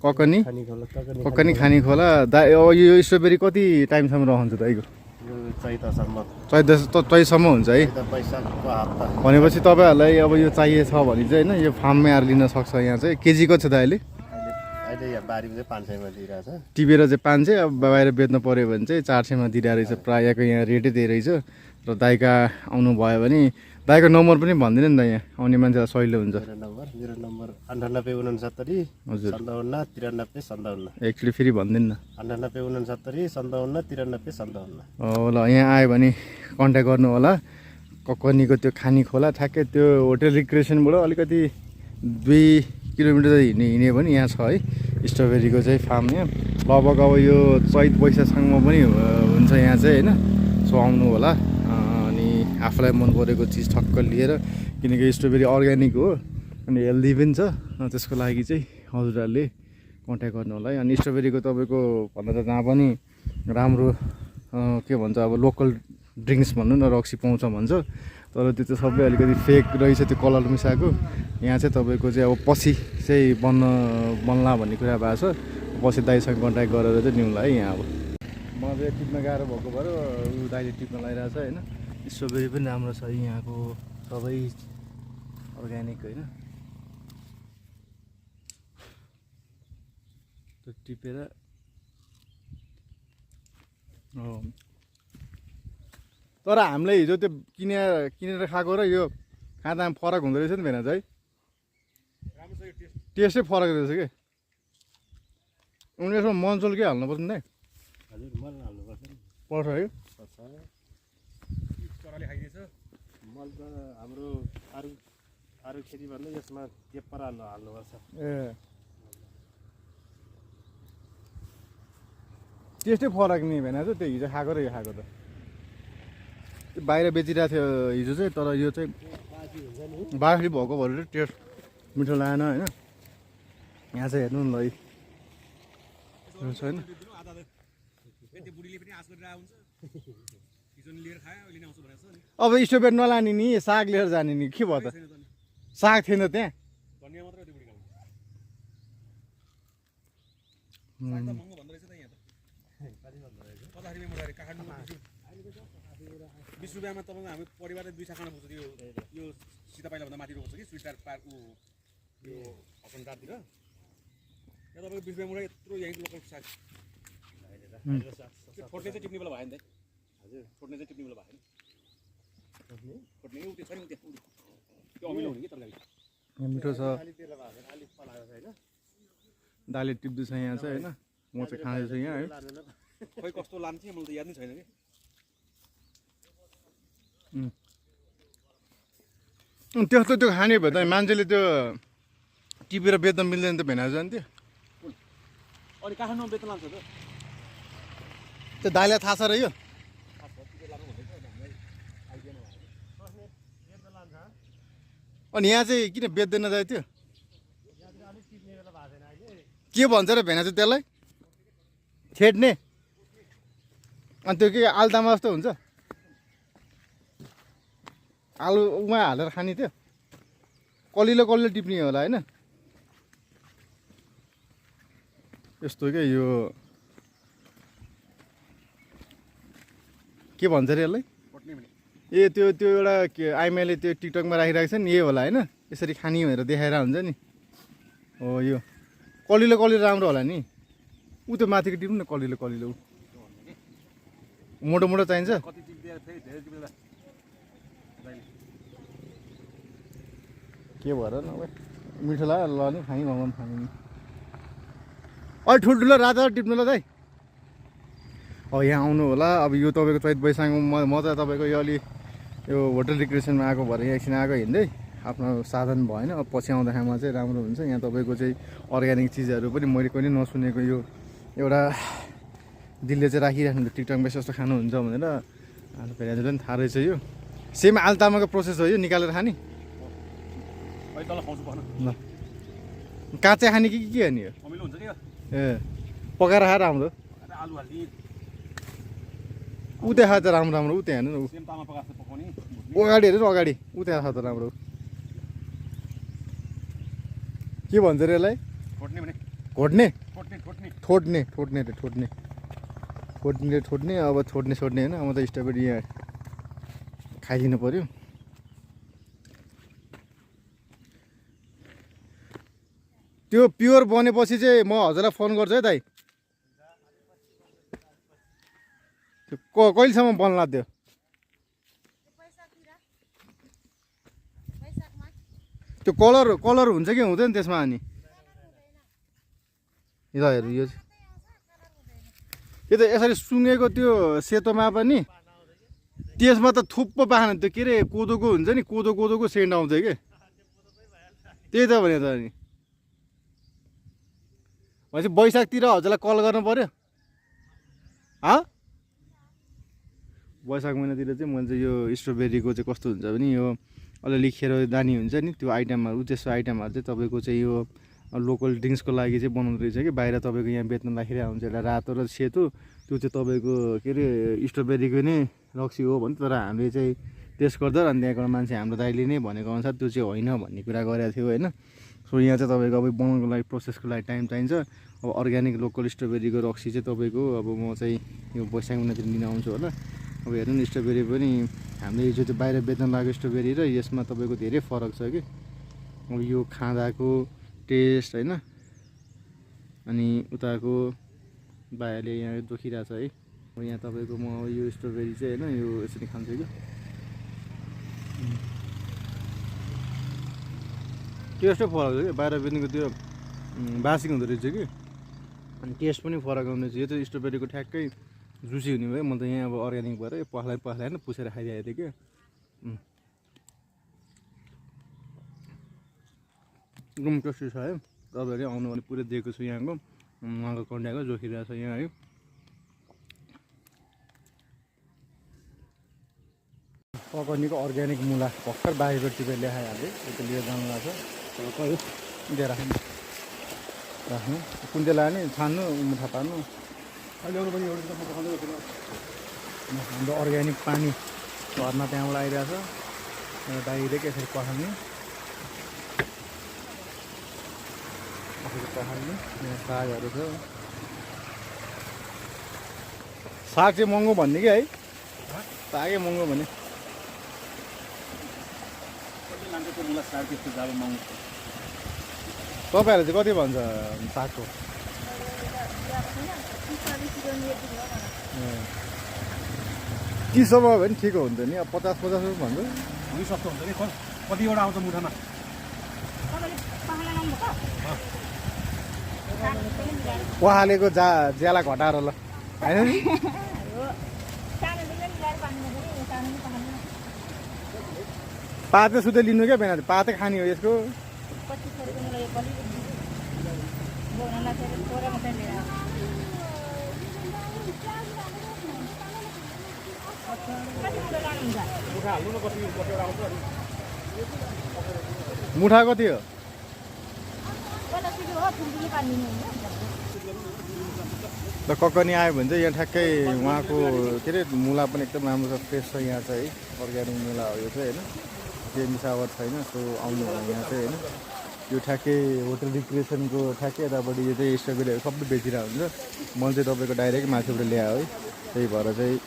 ककनी खानी खोला ककनी खानी खोला यो स्ट्रबेरी कति टाइमसम्म रहन्छ त यो चैतसम्म हुन्छ है भनेपछि तपाईँहरूलाई अब यो चाहिएछ भने चाहिँ होइन यो फार्ममै आएर लिन सक्छ यहाँ चाहिँ केजी कति छ त अहिले यहाँ बारीमा चाहिँ 500 मा दिइरहेछ टिपेर चाहिँ 500 अब बाहिर बेच्नु पऱ्यो भने चाहिँ 400 मा दिइरहेको रहेछ प्रायःको यहाँ रेटै त्यही रहेछ र दाइका आउनु भयो भने दाइको नम्बर पनि भनिदिनु नि त यहाँ आउने मान्छेलाई सजिलो हुन्छ मेरो नम्बर 9869 हजुर 57 93 57 एकचोटि फेरि भनिदिनु न 9869 57 93 57 ल यहाँ आयो भने कन्ट्याक्ट गर्नु होला ककनीको त्यो खानी खोला ठ्याक्कै त्यो होटल रिक्रिएसनबाट अलिकति 2 किलोमिटर हिँड्यो भने यहाँ छ है स्ट्रबेरीको चाहिँ फार्म यहाँ लगभग अब यो चैत वैशाखसम्म पनि हुन्छ यहाँ चाहिँ होइन सो आउनु होला अनि आफूलाई मन परेको चिज ठक्क लिएर किनकि स्ट्रबेरी अर्ग्यानिक हो अनि हेल्दी पनि छ त्यसको लागि चाहिँ हजुरहरूले कन्ट्याक्ट गर्नु होला है अनि स्ट्रबेरीको तपाईँको भन्दा त जहाँ पनि राम्रो के भन्छ अब लोकल ड्रिङ्क्स भन्नु न रक्सी पाउँछ भन्छ तर त्यो चाहिँ सबै अलिकति फेक रहेछ त्यो कलर मिसाएको यहाँ चाहिँ तपाईँको चाहिँ अब पछि चाहिँ बन्ला भन्ने कुरा भएको छ पछि दाइसँग कन्ट्याक्ट गरेर चाहिँ ल्याउँला है यहाँ अब म चाहिँ टिप्न गाह्रो भएको भएर ऊ दाइले टिप्न लगाइरहेको छ होइन स्ट्रबेरी पनि राम्रो छ यहाँको सबै अर्ग्यानिक होइन त्यो टिपेर तर हामीले हिजो त्यो किनेर खाएको र यो खाँदामा फरक हुँदो रहेछ नि भेना चाहिँ टेस्टै फरक रहेछ कि उनीहरूसँग मन्चोल के हाल्नुपर्छ नि हजुर मल हाल्नुपर्छ पर्छ है मल त हाम्रो अरू खेती भन्दा यसमा पेपर हाल्नुपर्छ ए टेस्टै फरक नि भेना चाहिँ त्यो हिजो खाएको र यो खाएको त बाहिर बेचिरहेको थियो हिजो चाहिँ तर यो चाहिँ बासी भएको भएर टेस्ट मिठो लागेन होइन यहाँ चाहिँ हेर्नु न ल छैन अब स्टोभेट नलाने नि साग लिएर जाने नि के भयो त साग थिएन त्यहाँ ₹20 मा तपाईको हामी परिवारले 2 साखा पुग्छ यो सीता पाइला भन्दा माथि रोक्छ कि स्विटर पार्क यो अपन दातिर यहाँ तपाईको 20 मुडा यत्रो यही लोकल साग फोट्ने चाहिँ टिप्ने बेला भएन त हजुर फोट्ने चाहिँ टिप्ने बेला भएन फोट्ने उते छ नि उते त्यो अमिलो हुने कि तरकारी मिठो छ दाले टिप्दै छ यहाँ चाहिँ होइन म चाहिँ खाँदैछु यहाँ है खै कस्तो लान्छ मलाई त याद नै छैन कि त्यस्तो त्यो खाने भयो त मान्छेले त्यो टिपेर बेच्न मिल्दैन त भेना जान्थ्यो अनि काठमाडौँ बेच्न लान्छ त त्यो दाइलाई थाहा छ र यो अनि यहाँ चाहिँ किन बेच्दैन दाइ त्यो के भन्छ र भेना चाहिँ त्यसलाई छेड्ने अनि त्यो के आलुदामा जस्तो हुन्छ आलुमा हालेर खाने त्यो कलिलो टिप्ने होला होइन यस्तो क्या यो के भन्छ अरे यसलाई ए त्यो एउटा के आइमाईले त्यो टिकटकमा राखिरहेको छ नि यही होला होइन यसरी खाने भनेर देखाएर हुन्छ नि हो यो कलिलो राम्रो होला नि ऊ त्यो माथिको टिप्नु न कलिलो मोटो चाहिन्छ के भएर न मिठो लाग्यो ल नि खाने भगवान् खाने नि अलि ठुल्ठुलो राजा टिप्नु ल दाइ अब यहाँ आउनु होला अब यो तपाईँको चैत वैशाखमा म त तपाईँको यो अलि यो होटल रिक्रिएसनमा आएको भएर यहाँ एकछिन आएको हिँड्दै आफ्नो साधन भएन अब पछि आउँदाखेरिमा चाहिँ राम्रो हुन्छ यहाँ तपाईँको चाहिँ अर्ग्यानिक चिजहरू पनि मैले कहिले नसुनेको यो एउटा दिलले चाहिँ राखिराख्नु टिकटकमा यस्तो खानुहुन्छ भनेर अन्त फेरि पनि थाहा रहेछ यो सेम आलुतामाको प्रोसेस हो यो निकालेर खाने ल काँचै खाने कि के खाने यो ए पकाएर खाएर राम्रो उतै खाएर त राम्रो उतै हेर्नु न अगाडि हेर्नु अगाडि उतै खाएर त राम्रो के भन्छ अरे यसलाई घोट्ने ठोट्ने ठोट्ने ठोट्ने ठोट्ने रे ठोट्ने ठोट्ने ठोट्ने अब छोड्ने छोड्ने होइन अब त स्ट्रबेरी यहाँ खाइदिनु पऱ्यो त्यो प्योर बनेपछि चाहिँ म हजुरलाई फोन गर्छु है दाइ त्यो कहिलेसम्म बन्ला त्यो त्यो कलर कलर हुन्छ कि हुँदैन त्यसमा अनि ल हेर्नु यो यो त यसरी सुँगेको त्यो सेतोमा पनि त्यसमा त थुप्पो पाएन त्यो के अरे कोदोको हुन्छ नि कोदोको सेन्ट आउँछ कि त्यही त भने त अनि भनेपछि वैशाखतिर हजुरलाई कल गर्नु पऱ्यो वैशाख महिनातिर चाहिँ मैले चाहिँ यो स्ट्रबेरीको चाहिँ कस्तो हुन्छ भने यो अलिअलि खेरदानी हुन्छ नि त्यो आइटमहरू त्यस्तो आइटमहरू चाहिँ तपाईँको चाहिँ यो लोकल ड्रिङ्क्सको लागि चाहिँ बनाउँदो रहेछ कि बाहिर तपाईँको यहाँ बेच्न राखिरहेको हुन्छ एउटा रातो र सेतो त्यो चाहिँ तपाईँको के अरे स्ट्रबेरीको नै रक्सी हो भने तर हामीले चाहिँ टेस्ट गर्दा अनि त्यहाँको मान्छे हाम्रो दाइले नै भनेको अनुसार त्यो चाहिँ होइन भन्ने कुरा गरेको थियो होइन सो यहाँ चाहिँ तपाईँको अब बनाउनुको लागि प्रोसेसको लागि टाइम चाहिन्छ अब अर्ग्यानिक लोकल स्ट्रबेरीको रक्सी चाहिँ तपाईँको अब म चाहिँ यो वैशाख महिनातिर लिन आउँछु होला अब हेर्नु नि स्ट्रबेरी पनि हामीले यो चाहिँ बाहिर बेच्न लागेको स्ट्रबेरी र यसमा तपाईँको धेरै फरक छ कि अब यो खाँदाको टेस्ट होइन अनि उताको भाइहरूले यहाँ दुखिरहेको छ है अब यहाँ तपाईँको म यो स्ट्रबेरी चाहिँ होइन यो यसरी खान्छु कि टेस्टै फरक छ कि बाहिर बेच्नेको त्यो बासी हुँदो रहेछ कि अनि टेस्ट पनि फरक आउँदो रहेछ यो चाहिँ स्ट्रबेरीको ठ्याक्कै जुसी हुने भयो म त यहाँ अब अर्ग्यानिक भएर यो पखाइ होइन पुसेर खाइदिएको थिएँ कि एकदम टेस्टी छ है तपाईँहरू आउनु भने पुरै दिएको छु यहाँको उहाँको कन्ट्याक्टको जोखिरहेको छ यहाँ है पकर्नीको अर्ग्यानिक मुला भर्खर बाहिर टिपेर ल्याइहाल्यो यता लिएर जानु भएको छ कहिले दिएर राख्नु राख्नु कुन चाहिँ लाने छान्नु मुठा पार्नु अहिले अरू पनि एउटा पकाउँदै हाम्रो अर्ग्यानिक पानी घरमा त्यहाँबाट आइरहेको छ डाइरेक्ट यसरी पखाल्ने पखाल्ने यहाँ सागहरू छ साग चाहिँ महँगो भन्ने कि है सागै महँगो भने तपाईँहरूले चाहिँ कति भन्छ सागको चिसो भयो भने ठिक हुन्छ नि अब 50 रुपियाँ भन्छ अलिक सस्तो हुन्छ कि कतिवटा आउँछ मुठामा उहाँलेको ज्याला घटाएर ल होइन नि पातै सुत्दै लिनु क्या बिना पातै खाने हो यसको मुठा कति हो त ककनी आयो भने चाहिँ यहाँ ठ्याक्कै उहाँको के अरे मुला पनि एकदम राम्रो छ फ्रेस छ यहाँ चाहिँ अर्ग्यानिक मुला हो यो चाहिँ होइन केही मिसावट छैन सो आउनु भयो यहाँ चाहिँ होइन यो ठ्याक्कै होटल रिक्रिएसनको ठ्याक्कै यतापट्टि यो चाहिँ स्ट्रबेरीहरू सबै बेचिरहेको हुन्छ मैले चाहिँ तपाईँको डाइरेक्ट माथिबाट ल्याएँ है त्यही भएर चाहिँ